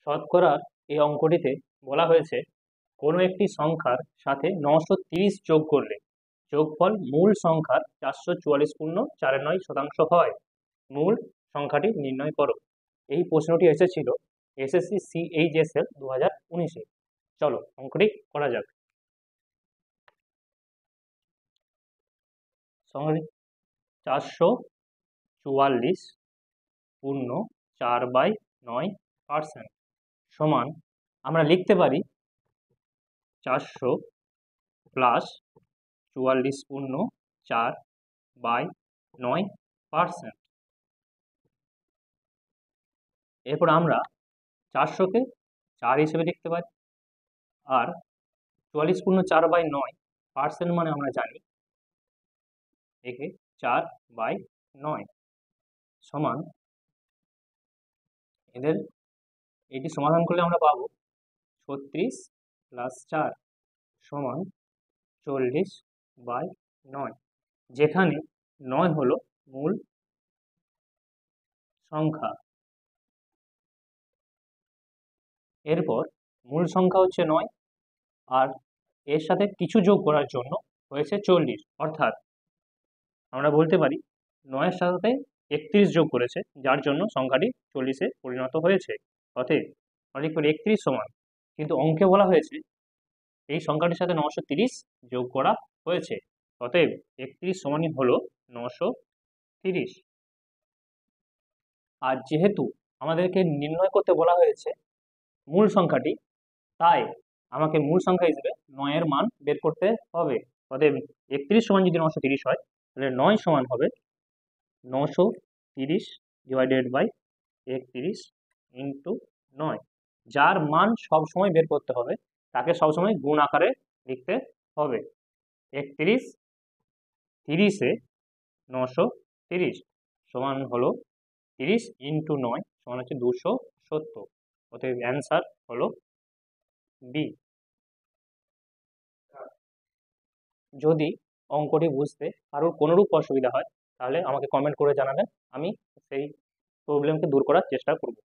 শতকরার এই অঙ্কটিতে বলা হয়েছে কোনো একটি সংখ্যার সাথে 930 যোগ করলে যোগফল মূল সংখ্যার 444.49% হয়। মূল সংখ্যাটি নির্ণয় করো। এই প্রশ্নটি এসেছিল এসএসসি CHSL 2019-এ। চলো অঙ্কটি করা যাক। সংখ্যাটি 444.4/9% সমান আমরা লিখতে পারি 400 প্লাস 44.4/9%। এরপর আমরা 400-কে 4 হিসেবে লিখতে পারি, আর 44.4/9% মানে আমরা জানি একে 4/9 সমান, এটি সমাধান করলে আমরা পাবো 36 প্লাস 4 সমান 40/9, যেখানে 9 হলো মূল সংখ্যা। এরপর মূল সংখ্যা হচ্ছে 9, আর এর সাথে কিছু যোগ করার জন্য হয়েছে 40, অর্থাৎ আমরা বলতে পারি 9-এর সাথে 31 যোগ করেছে, যার জন্য সংখ্যাটি 40-এ পরিণত হয়েছে। অতএব আমরা লিখতে পারি 31 সমান, কিন্তু অঙ্কে বলা হয়েছে এই সংখ্যাটির সাথে 930 যোগ করা হয়েছে, অতএব 31 সমানই হলো 930। আর যেহেতু আমাদেরকে নির্ণয় করতে বলা হয়েছে মূল সংখ্যাটি, তাই আমাকে মূল সংখ্যা হিসেবে 9-এর মান বের করতে হবে। অতএব 31 সমান যদি 930 হয়, তাহলে 9 সমান হবে 930 ডিভাইডেড বাই 31 ইন্টু 9। যার মান সবসময় বের করতে হবে তাকে সবসময় গুণ আকারে লিখতে হবে। 31 30-এ 930 সমান হলো 30 ইন্টু 9 সমান হচ্ছে 270। অতএব অ্যান্সার হলো বি। যদি অঙ্কটি বুঝতে কারোর কোনোরূপ অসুবিধা হয় তাহলে আমাকে কমেন্ট করে জানাবেন, আমি সেই প্রবলেমকে দূর করার চেষ্টা করব।